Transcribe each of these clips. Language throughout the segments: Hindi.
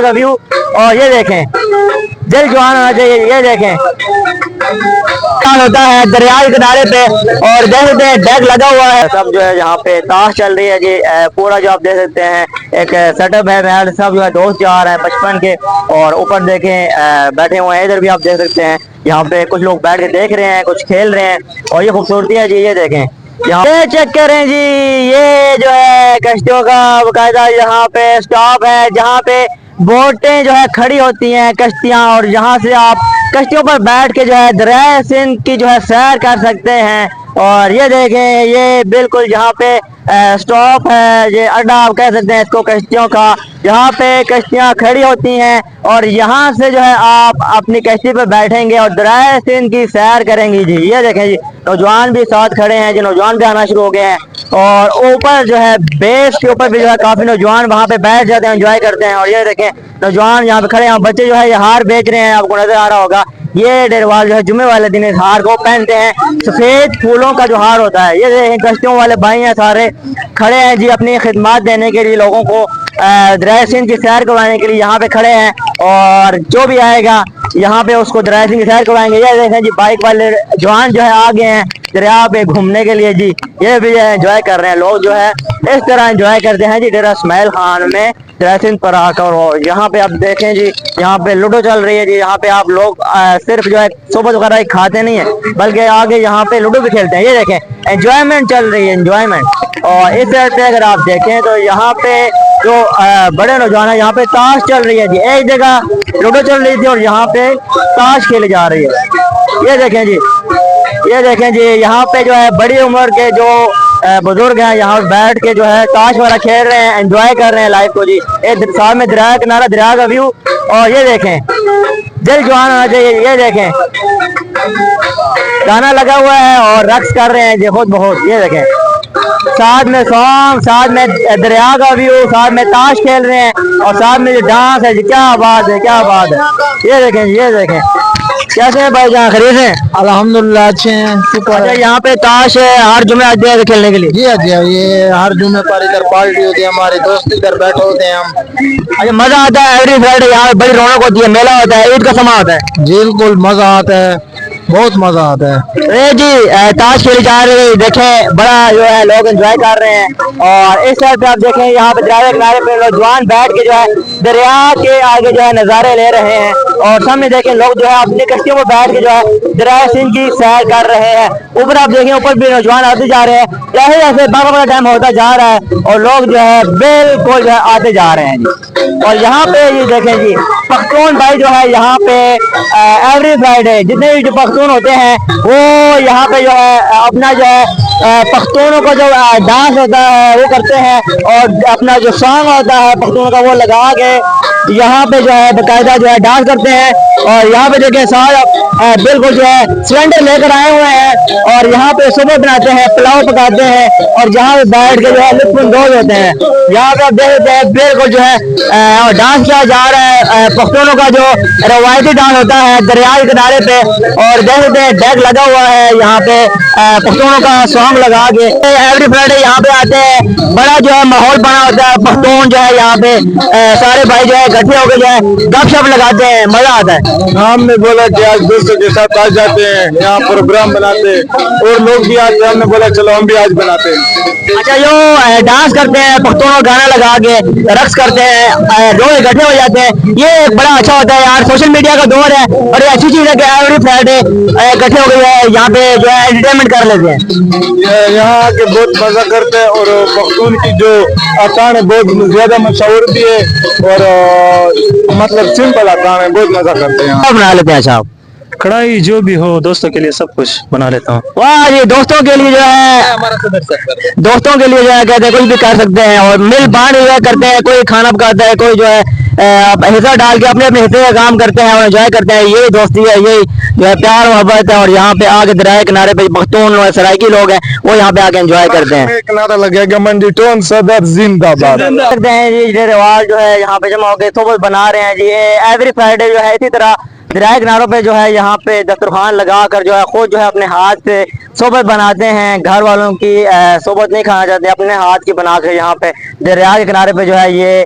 का व्यू। और ये देखें दिल जवान होना चाहिए। ये देखें होता है दरिया के किनारे पे और देख सकते हैं डेक लगा हुआ है। सब जो है यहाँ पे ताश चल रही है जी। पूरा जो आप देख सकते हैं एक सेटअप है। महल सब जो है दोस्त जा रहे हैं बचपन के। और ऊपर देखें बैठे हुए हैं। इधर भी आप देख सकते हैं यहाँ पे कुछ लोग बैठ के देख रहे हैं, कुछ खेल रहे हैं। और ये खूबसूरती है जी। ये देखें यहाँ पे चेक करें जी। ये जो है कश्तियों का बाकायदा यहाँ पे स्टॉप है जहाँ पे बोटें जो है खड़ी होती हैं कश्तियाँ। और यहाँ से आप कश्तियों पर बैठ के जो है दरिया सिंध की जो है सैर कर सकते हैं। और ये देखें ये बिल्कुल यहाँ पे स्टॉप है, ये अड्डा आप कह सकते हैं इसको कश्तियों का। यहाँ पे कश्तियाँ खड़ी होती हैं और यहाँ से जो है आप अपनी कश्ती पे बैठेंगे और दरिया सिंध की सैर करेंगी जी। ये देखें जी नौजवान भी साथ खड़े हैं जी। नौजवान भी आना शुरू हो गए हैं। और ऊपर जो है बेस के ऊपर भी जो है काफी नौजवान वहाँ पे बैठ जाते हैं, एंजॉय करते हैं। और ये देखें नौजवान यहाँ पे खड़े हैं। बच्चे जो है ये हार बेच रहे हैं, आपको नजर आ रहा होगा। ये डेरवाल जो है जुम्मे वाले दिन इस हार को पहनते हैं। सफेद फूलों का जो हार होता है। ये देखें कश्तियों वाले भाई हैं सारे खड़े हैं जी अपनी खिदमत देने के लिए, लोगों को दरिया सिंध की सैर करवाने के लिए यहाँ पे खड़े हैं। और जो भी आएगा यहाँ पे उसको दरिया सिंध की सैर करवाएंगे। ये देखें जी बाइक वाले जवान जो है आ गए हैं दरिया पे घूमने के लिए जी। ये भी एंजॉय कर रहे हैं लोग जो है इस तरह एंजॉय करते हैं जी डेरा इस्माइल खान में दरिया सिंध पर आकर। और यहाँ पे आप देखें जी यहाँ पे लूडो चल रही है जी। यहाँ पे आप लोग सिर्फ जो है सोबत वगैरह खाते नहीं है बल्कि आगे यहाँ पे लूडो भी खेलते हैं। ये देखें एंजॉयमेंट चल रही है, एंजॉयमेंट। और इस तरह से अगर आप देखें तो यहाँ पे जो बड़े नौजवान है यहाँ पे ताश चल रही है जी। एक जगह लूडो चल रही थी और यहाँ पे ताश खेली जा रही है। ये देखें जी, ये देखें जी यहाँ पे जो है बड़ी उम्र के जो बुजुर्ग हैं यहाँ बैठ के जो है ताश वाला खेल रहे हैं, एंजॉय कर रहे हैं लाइफ को जी। साथ में दरिया किनारा, दरिया का व्यू। और ये देखें दिल जवान होना चाहिए। ये देखें गाना लगा हुआ है और रक्स कर रहे हैं जी खुद बहुत। ये देखें साथ में सॉन्ग, साथ में दरिया का व्यू, साथ में ताश खेल रहे हैं और साथ में जो डांस है जी। क्या बात है, क्या बात है। ये देखें, ये देखें कैसे हैं भाई जहाँ खरीद हैं? अल्हम्दुलिल्लाह अच्छे हैं। अच्छा यहाँ पे ताश है हर जुमे आते हैं खेलने के लिए? जी जी ये हर जुमे पर इधर पार्टी होती है, हमारे दोस्त इधर बैठे होते हैं हम। अच्छा मजा आता है एवरी फ्राइडे यहाँ पे बड़ी रौनक होती है, मेला होता है, ईद का समा होता है? जी बिल्कुल मजा आता है, बहुत मजा आता है। अरे जी ताश खेली जा रही है, देखें बड़ा जो है लोग एंजॉय कर रहे हैं। और इस साइड पे आप देखें यहाँ पे दरिया किनारे पे नौजवान बैठ के जो है दरिया के आगे जो है नजारे ले रहे हैं। और सामने देखें लोग जो है अपनी कश्तियों पर बैठ के जो है दरिया सिंध की सैर कर रहे हैं। ऊपर आप देखें ऊपर भी नौजवान आते जा रहे हैं। जैसे जैसे बाबा का टाइम होता जा रहा है और लोग जो है बिल्कुल जो है आते जा रहे हैं जी। और यहाँ पे ये देखें जी पख्तून भाई जो है यहाँ पे एवरी फ्राइडे जितने भी जो पख्तून होते हैं वो यहाँ पे जो है अपना जो है पख्तूनों का जो डांस होता है वो करते हैं। और अपना जो सॉन्ग होता है पख्तूनों का वो लगा के यहाँ पे जो है बाकायदा जो है डांस करते हैं। और यहाँ पे देखें सारा बिल्कुल जो है सिलेंडर लेकर आए हुए हैं और यहाँ पे सुबह बनाते हैं, पुलाव पकाते हैं और जहाँ पे बैठ के जो है लुत्फानंदोज होते हैं। यहाँ पे आप देखते हैं बिल्कुल जो है डांस किया जा रहा है पख्तूनों का जो रवायती डांस होता है दरिया के किनारे पे। और देखते हैं डेक लगा हुआ है यहाँ पे पख्तूनों का सॉन्ग लगा के। एवरी फ्राइडे यहाँ पे आते हैं, बड़ा जो है माहौल बना होता है। पख्तून जो है यहाँ पे सारे भाई जो है इकट्ठे होकर जो है गपशप लगाते हैं, मजा आता है। हमने बोला कि आज दोस्तों के साथ आज जाते हैं, यहाँ प्रोग्राम बनाते हैं और लोग भी आते हैं। हमने बोला चलो हम भी आज बनाते हैं। अच्छा जो डांस करते हैं पख्तूनों गाना लगा के रक्स करते हैं, लोग इकट्ठे हो जाते हैं, ये बड़ा अच्छा होता है यार। सोशल मीडिया का दौर है और ये अच्छी चीज है कि एवरी फ्राइडे इकट्ठे हो गए हैं यहाँ पे जो है एंटरटेनमेंट कर लेते हैं। यहाँ आके बहुत मजा करते हैं और पख्तून की जो अकान है बहुत ज्यादा मशहूर भी है और मतलब सिंपल अकान है, बहुत मजा करते हैं। बना लेते हैं साहब कढ़ाई जो भी हो दोस्तों के लिए सब कुछ बना लेता हूँ। वाह ये दोस्तों के लिए जो है दोस्तों के लिए जो है कहते हैं कुछ भी कर सकते हैं और मिल बांट करते हैं। कोई खाना पकाता है, कोई जो है हिस्सा डाल के अपने अपने हिस्से का काम करते हैं और एंजॉय करते हैं। यही दोस्ती है, यही जो है प्यार मोहब्बत है। और यहाँ पे आगे दरिया किनारे पे पख्तून और सराइकी लोग हैं वो यहाँ पे आके एंजॉय करते हैं। एक नारा लगेगा मंडी टोन सदर जिंदाबाद करते हैं जी। रिवाज जो है यहाँ पे जमा होकर सोबत बना रहे हैं जी। एवरी फ्राइडे जो है इसी तरह दरिया किनारों पे जो है यहाँ पे दस्तरखान लगा कर जो है खुद जो है अपने हाथ से सोबत बनाते हैं। घर वालों की सोबत नहीं खाना चाहते, अपने हाथ की बना कर यहाँ पे दरिया के किनारे पे जो है ये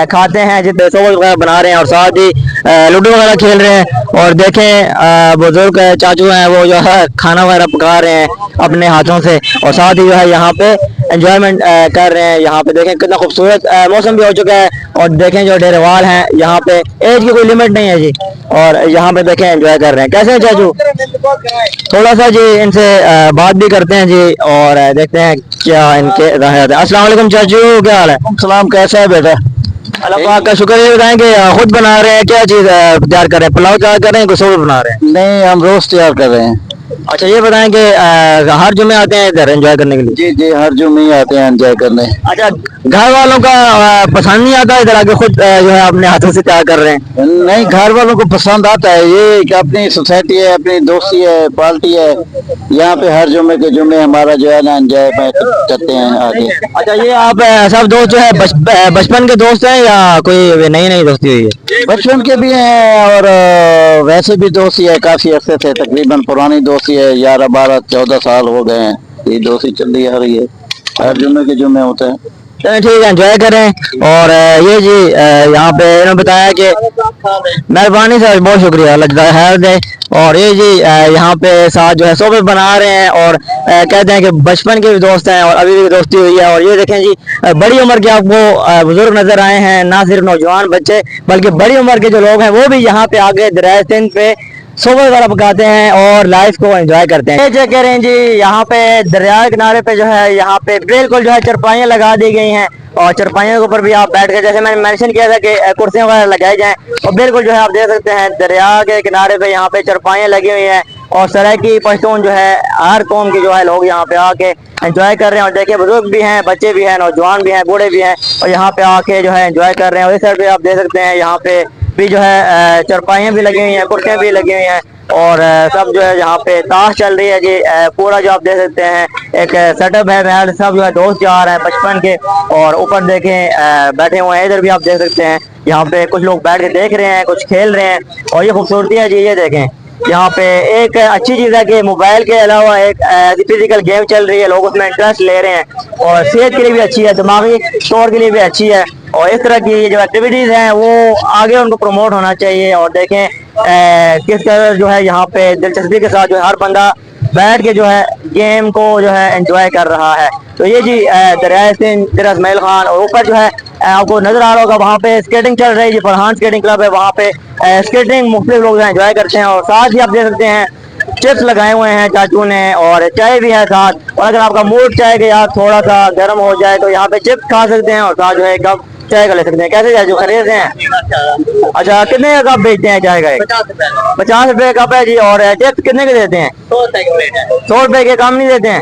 खाते हैं, जितने सोबत वगैरह बना रहे हैं और साथ ही लूडो वगैरह खेल रहे हैं। और देखें बुजुर्ग चाचू हैं वो जो है खाना वगैरह पका रहे हैं अपने हाथों से और साथ ही जो है यहाँ पे एंजॉयमेंट कर रहे हैं। यहाँ पे देखें कितना खूबसूरत मौसम भी हो चुका है और देखें जो डेरेवाल हैं यहाँ पे एज की कोई लिमिट नहीं है जी। और यहाँ पे देखें एंजॉय कर रहे हैं। कैसे हैं चाचू? थोड़ा सा जी इनसे बात भी करते हैं जी और देखते हैं क्या इनके राहत है। अस्सलाम वालेकुम चाचू, क्या हाल है? सलाम, कैसा है बेटा? अल्लाह पाक का शुक्र। ये बताएं कि खुद बना रहे हैं, क्या चीज तैयार कर रहे हैं? पुलाव तैयार कर रहे हैं, कुछ और बना रहे हैं? नहीं, हम रोज तैयार कर रहे हैं। अच्छा ये बताएं कि हर जुमे आते हैं इधर एंजॉय करने के लिए? जी जी, हर जुम्मे ही आते हैं एंजॉय करने। अच्छा घर वालों का पसंद नहीं आता इधर आके खुद जो है अपने हाथों से तैयार कर रहे हैं? नहीं, घर वालों को पसंद आता है। ये कि अपनी सोसाइटी है, अपनी दोस्ती है, पार्टी है। यहाँ पे हर जुम्मे के जुम्मे हमारा जो है ना एंजॉय करते हैं आगे। अच्छा ये आप सब दोस्त जो है बचपन के दोस्त हैं या कोई नई नई दोस्ती हुई है? बचपन के भी हैं और वैसे भी दोस्ती है, काफी अर्से से, तकरीबन पुरानी दोस्ती है। 11 12 14 साल हो गए हैं, ये दोस्ती चल रही आ रही है। हर जुम्मे के जुम्मे होता है। चलिए ठीक है, एंजॉय करें। और ये जी यहाँ पे इन्होंने बताया कि मेहरबानी सर, बहुत शुक्रिया, अल्लाह जज़ाए खैर दे। और ये जी यहाँ पे साथ जो है सोबत बना रहे हैं और कहते हैं कि बचपन के भी दोस्त हैं और अभी भी दोस्ती हुई है। और ये देखें जी बड़ी उम्र के आपको बुजुर्ग नजर आए हैं, ना सिर्फ नौजवान बच्चे बल्कि बड़ी उम्र के जो लोग हैं वो भी यहाँ पे आगे दरिया सिंध पे सोबत वगैरह पकाते हैं और लाइफ को एंजॉय करते हैं। ये कह रहे हैं जी यहाँ पे दरिया के किनारे पे जो है यहाँ पे बिल्कुल जो है चरपाइयाँ लगा दी गई हैं और चरपाइयों के ऊपर भी आप बैठ कर, जैसे मैंने मेंशन किया था कि कुर्सियाँ वगैरह लगाई जाएं, और बिल्कुल जो है आप देख सकते हैं दरिया के किनारे पे यहाँ पे चरपाइयाँ लगी हुई हैं और सराइकी पश्तून जो है हर कौम के जो है लोग यहाँ पे आके एंजॉय कर रहे हैं। और देखिए बुजुर्ग भी हैं, बच्चे भी हैं, नौजवान भी हैं, बूढ़े भी हैं और यहाँ पे आके जो है एंजॉय कर रहे हैं। और इस साइड पे आप देख सकते हैं यहाँ पे भी जो है चरपाइयाँ भी लगी हुई हैं, कुर्सियाँ भी लगी हुई हैं और सब जो है यहाँ पे ताश चल रही है जी। पूरा जो आप देख सकते हैं एक सेटअप है, महल सब जो है दोस्त जा रहे हैं बचपन के और ऊपर देखें बैठे हुए हैं। इधर भी आप देख सकते हैं यहाँ पे कुछ लोग बैठ के देख रहे हैं, कुछ खेल रहे हैं और ये खूबसूरती है जी। ये देखें यहाँ पे एक अच्छी चीज़ है कि मोबाइल के अलावा एक फिजिकल गेम चल रही है, लोग उसमें इंटरेस्ट ले रहे हैं और सेहत के लिए भी अच्छी है, दिमागी तौर के लिए भी अच्छी है। और इस तरह की जो एक्टिविटीज़ हैं वो आगे उनको प्रमोट होना चाहिए। और देखें किस तरह जो है यहाँ पे दिलचस्पी के साथ जो है हर बंदा बैठ के जो है गेम को जो है एंजॉय कर रहा है। तो ये जी दरिया सिंध दरिया इस्माइल खान और ऊपर जो है आपको नजर आ रहा होगा वहाँ पे स्केटिंग चल रही है जी। फरहान स्केटिंग क्लब है, वहाँ पे स्केटिंग मुख्तलिफ लोग एंजॉय करते हैं और साथ ही आप देख सकते हैं चिप्स लगाए हुए हैं चाचू ने और चाय भी है साथ। और अगर आपका मूड चाहे कि यार थोड़ा सा गर्म हो जाए तो यहाँ पे चिप्स खा सकते हैं और साथ जो है कप चाय का ले सकते हैं। कैसे चाचू, खरीदते हैं? अच्छा कितने का कप बेचते हैं चाय का? 50 रुपए का कप है जी। और चिप्स कितने के देते हैं? 100 रुपए के, कम नहीं देते हैं?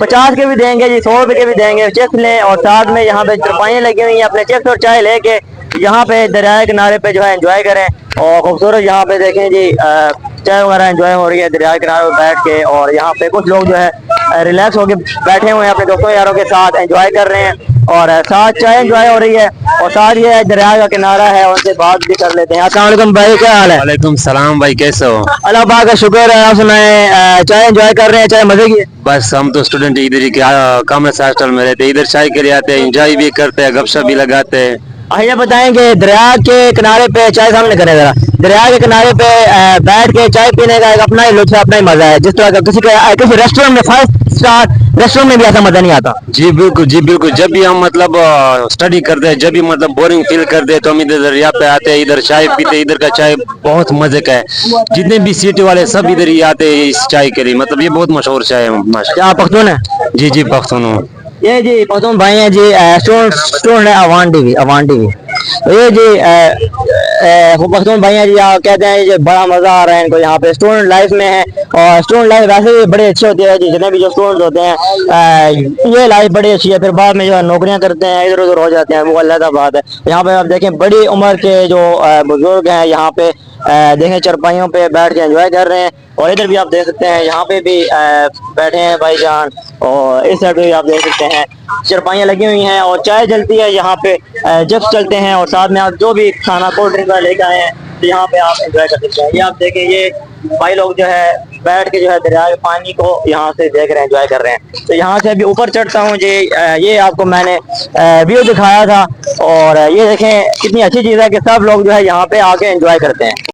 50 के भी देंगे जी, 100 रुपए के भी देंगे। चिप्स लें और साथ में यहाँ पे चरपाइयाँ लगी हुई हैं, अपने चिप्स और चाय लेके यहाँ पे दरिया किनारे पे जो है एंजॉय करें। और खूबसूरत यहाँ पे देखें जी चाय वगैरह एंजॉय हो रही है दरिया के किनारे पे बैठ के और यहाँ पे कुछ लोग जो है रिलैक्स होके बैठे हुए हैं अपने दोस्तों यारों के साथ एंजॉय कर रहे हैं और साथ चाय एंजॉय हो रही है और साथ ये दरिया का किनारा है, उनसे बात भी कर लेते हैं। अस्सलाम वालेकुम भाई, क्या हाल है? वालेकुम सलाम भाई, कैसे हो? अल्लाह पाक का शुक्र है। आप सुनाएं, चाय एंजॉय कर रहे हैं, चाय मजे की? बस हम तो स्टूडेंट इधर ही के कॉमर्स हॉस्टल में रहते हैं, इधर चाय के लिए आते हैं, एंजॉय भी करते हैं, गपशप भी लगाते हैं। ये बताएं कि दरिया के किनारे पे चाय सामने करें जरा, दरिया के किनारे पे बैठ के चाय पीने का एक अपना ही लुत्फ है, अपना ही मजा है। जिस तरह का किसी रेस्टोरेंट में 5 स्टार रेस्टोरेंट में भी ऐसा मजा नहीं आता। जी बिल्कुल, जी बिल्कुल। जब भी हम मतलब स्टडी करते हैं, जब भी मतलब बोरिंग फील करते हैं तो हम इधर दरिया पे आते हैं, इधर चाय पीते हैं। इधर का चाय बहुत मजे का है, जितने भी सिटी वाले सब इधर ही आते हैं इस चाय के लिए। मतलब ये बहुत मशहूर चाय है माशाल्लाह। आप पख्तून है? जी जी पख्तून हूँ। ये जी पख्तून भाई हैं जी, स्टूडेंट है अवान टीवी। तो ये जी पख्तून भाई हैं जी, कहते हैं ये बड़ा मजा आ रहा है इनको यहाँ पे स्टूडेंट लाइफ में है। और स्टूडेंट लाइफ वैसे भी बड़ी अच्छी होती है जी, जितने भी जो स्टूडेंट होते हैं ये लाइफ बड़ी अच्छी है। फिर बाद में जो है नौकरियां करते हैं, इधर उधर हो जाते हैं, वो अलग बात है। यहाँ पे आप देखें बड़ी उम्र के जो बुजुर्ग हैं यहाँ पे देखें चरपाइयों पे बैठ के एंजॉय कर रहे हैं। और इधर भी आप देख सकते हैं यहाँ पे भी बैठे हैं भाईजान और इस साइड पे भी आप देख सकते हैं चरपाइयाँ लगी हुई हैं और चाय जलती है यहाँ पे, जब्स चलते हैं और साथ में आप जो भी खाना कोल्ड ड्रिंक लेके आए हैं तो यहाँ पे आप एंजॉय कर सकते हैं। ये आप देखें, ये भाई लोग जो है बैठ के जो है दरिया के पानी को यहाँ से देख रहे हैं, एंजॉय कर रहे हैं। तो यहाँ से अभी ऊपर चढ़ता हूँ जी। ये आपको मैंने व्यू दिखाया था, और ये देखें कितनी अच्छी चीज़ है कि सब लोग जो है यहाँ पे आके एंजॉय करते हैं।